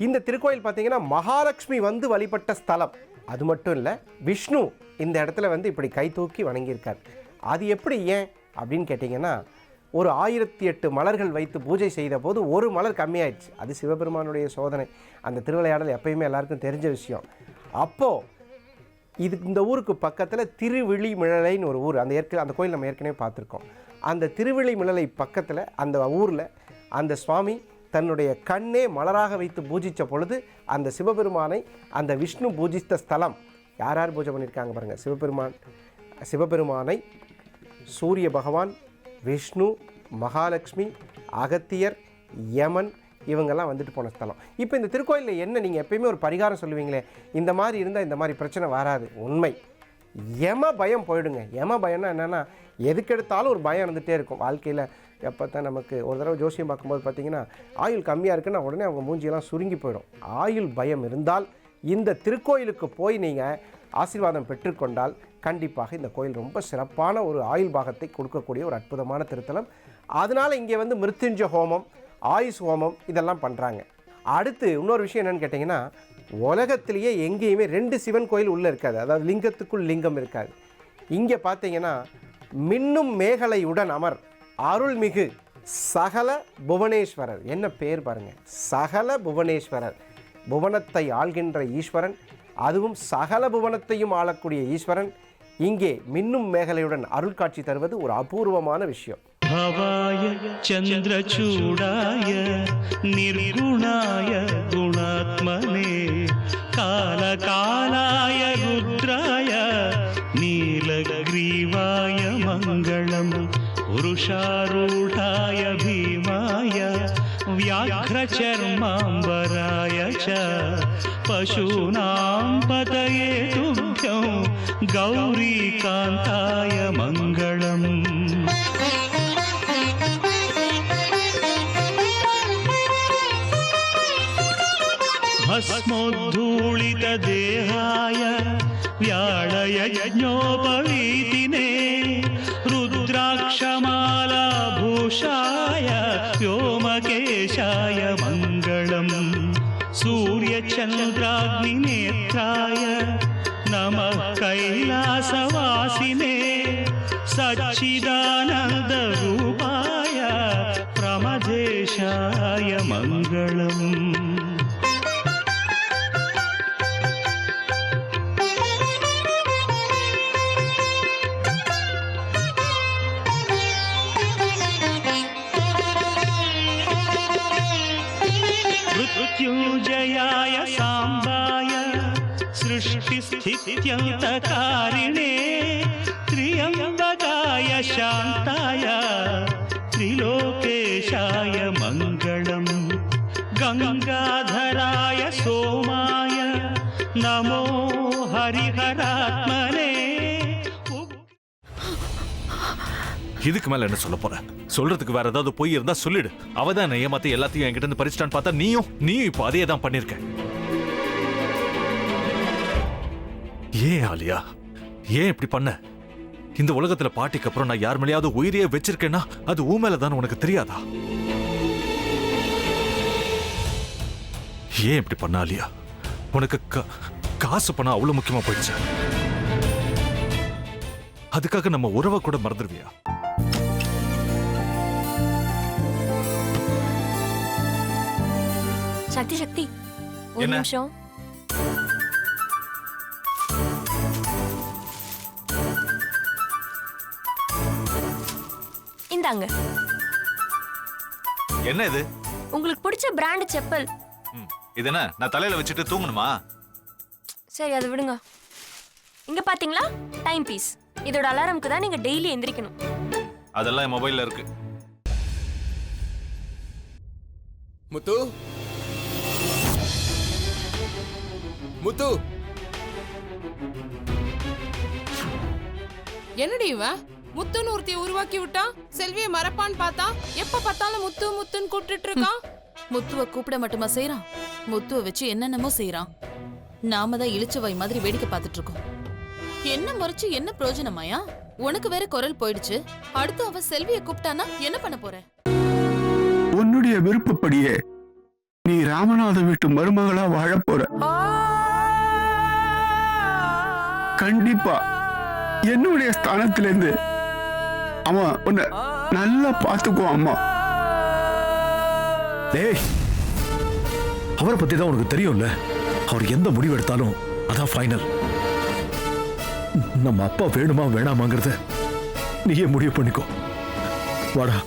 இந்த திருக்கோயில் பார்த்தீங்கன்னா மகாலட்சுமி வந்து வழிபட்ட ஸ்தலம். அது மட்டும் இல்லை, விஷ்ணு இந்த இடத்துல வந்து இப்படி கை தூக்கி வணங்கியிருக்கார். அது எப்படி ஏன் அப்படின்னு கேட்டிங்கன்னா, ஒரு 1008 மலர்கள் வைத்து பூஜை செய்த போது ஒரு மலர் கம்மியாயிடுச்சு. அது சிவபெருமானுடைய சோதனை. அந்த திருவிளையாடல் எப்பயுமே எல்லாருக்கும் தெரிஞ்ச விஷயம். அப்போது இந்த ஊருக்கு பக்கத்தில் திருவிழிமிழலைன்னு ஒரு ஊர். அந்த கோயில் நம்ம ஏற்கனவே பார்த்துருக்கோம். அந்த திருவிழிமிழலை பக்கத்தில் அந்த ஊரில் அந்த சுவாமி தன்னுடைய கண்ணே மலராக வைத்து பூஜித்த பொழுது அந்த சிவபெருமானை, அந்த விஷ்ணு பூஜித்த ஸ்தலம் யார் யார் பூஜை பண்ணியிருக்காங்க பாருங்கள். சிவபெருமானை சூரிய பகவான், விஷ்ணு, மகாலட்சுமி, அகத்தியர், யமன் இவங்கெல்லாம் வந்துட்டு போன ஸ்தலம். இப்போ இந்த திருக்கோயிலில் என்ன, நீங்கள் எப்பயுமே ஒரு பரிகாரம் சொல்லுவீங்களே, இந்த மாதிரி இருந்தால் இந்த மாதிரி பிரச்சனை வராது. உண்மை, யம பயம் போயிடுங்க. யம பயம்னா என்னென்னா, எதுக்கெடுத்தாலும் ஒரு பயம் இருந்துகிட்டே இருக்கும் வாழ்க்கையில். எப்போ தான் நமக்கு ஒரு தடவை ஜோசியம் பார்க்கும்போது பார்த்தீங்கன்னா, ஆயுள் கம்மியாக இருக்குன்னா உடனே அவங்க மூஞ்சியெல்லாம் சுருங்கி போயிடும். ஆயுள் பயம் இருந்தால் இந்த திருக்கோயிலுக்கு போய் நீங்கள் ஆசீர்வாதம் பெற்றுக்கொண்டால் கண்டிப்பாக இந்த கோயில் ரொம்ப சிறப்பான ஒரு ஆயுள் பாகத்தை கொடுக்கக்கூடிய ஒரு அற்புதமான திருத்தலம். அதனால் இங்கே வந்து மிருத்யுஞ்சய ஹோமம், ஆயுஷ் ஹோமம் இதெல்லாம் பண்ணுறாங்க. அடுத்து இன்னொரு விஷயம் என்னென்னு கேட்டிங்கன்னா, உலகத்திலேயே எங்கேயுமே 2 சிவன் கோயில் உள்ளே இருக்காது. அதாவது லிங்கத்துக்குள் லிங்கம் இருக்காது. இங்கே பார்த்தீங்கன்னா மின்னும் மேகலையுடன் அமர் அருள்மிகு சகல புவனேஸ்வரர். என்ன பேர் பாருங்கள், சகல புவனேஸ்வரர். புவனத்தை ஆள்கின்ற ஈஸ்வரன், அதுவும் சகல புவனத்தையும் ஆளக்கூடிய ஈஸ்வரன் இங்கே மின்னும் மேகலையுடன் அருள் காட்சி தருவது ஒரு அபூர்வமான விஷயம். भवाय चन्द्रचूडाय निर्गुणाय गुणात्मने कालकालाय रुद्राय नीलग्रीवाय मङ्गलम् पुरुषारूढाय भीमाय व्याघ्रचर्माम्बराय च पशूनां पतये तुभ्यं गौरीकान्ताय मङ्गलम्. भस्मोद्धूलितदेहाय व्याळयज्ञोपवीतिने रुद्राक्षमालाभूषाय व्योमकेशाय मङ्गलम्. सूर्यचन्द्राग्निनेत्राय नमः कैलासवासिने सच्चिदानन्दरूपाय प्रमदेशाय मङ्गलम्. मृत्युञ्जयाय साम्बाय सृष्टिस्थित्यन्तकारिणे त्र्यम्बकाय शान्ताय त्रिलोकेशाय मङ्गलम्. गङ्गाधराय सोमाय नमो हरिहरात्मने. இதுக்கு மேல என்ன சொல்ல போற? சொல்றதுக்கு வேற ஏதாவது போய் இருந்தா சொல்லிடு. அவதான் ஏமாத்தி எல்லாத்தையும் என்கிட்ட இருந்து பறிச்சிட்டான்னு பார்த்தா நீயும் இப்ப அதே தான் பண்ணிருக்க. ஏன் ஆலியா, ஏன் இப்படி பண்ண? இந்த உலகத்துல பாட்டிக்கு அப்புறம் நான் யார் மேலேயாவது உயிரையே வச்சிருக்கேன்னா அது ஊ மேலதான் உனக்கு தெரியாதா? ஏன் இப்படி பண்ண ஆலியா? உனக்கு காசு பணம் அவ்வளவு முக்கியமா போயிடுச்சு. அதுக்காக நம்ம உறவை கூட மறந்துடுவியா? சக்தி சக்தி, ஒரு நிமிஷம். இந்தாங்க. என்ன இது? உங்களுக்கு பிடிச்ச பிராண்ட் செப்பல். இது என்ன, நான் தலையில வச்சுட்டு தூங்கணுமா? சரி, அதை விடுங்க. இங்க பாத்தீங்களா, டைம் பீஸ். இதோட அலாரம்க்கு தான் நீங்க டெய்லி எந்திரிக்கணும். அதெல்லாம் என் மொபைல்ல இருக்கு. முத்து, முத்து, என்னடி இவன் முத்துன்னு ஒருத்தைய உருவாக்கி விட்டான்? செல்வியை மறப்பான்னு பார்த்தா எப்ப பார்த்தாலும் முத்து முத்துன்னு கூப்பிட்டு இருக்கான். முத்துவ கூப்பிட மட்டுமா செய்யறான்? முத்துவ வச்சு என்னென்னமோ செய்யறான். நாம தான் இளிச்சவாய் மாதிரி வேடிக்கை பார்த்துட்டு இருக்கோம். என்ன முறைச்சு என்ன பிரயோஜனமாயா? உனக்கு வேற குரல் போயிடுச்சு. அடுத்து அவ செல்வியை கூப்பிட்டானா என்ன பண்ண போற? உன்னுடைய விருப்பப்படியே நீ ராமநாத வீட்டு மருமகளா வாழப் போற. கண்டிப்பா என்னுடைய ஸ்தானத்திலிருந்து அவன் உன்னை நல்லா பார்த்துக்குவான் அம்மா. டேய், அவரை பத்தி தான் உனக்கு தெரியும்ல. அவர் எந்த முடிவு எடுத்தாலும் அதான் ஃபைனல். நம்ம அப்பா வேணுமா வேணாமாங்கிறத நீயே முடிவு பண்ணிக்கோ. வாடா.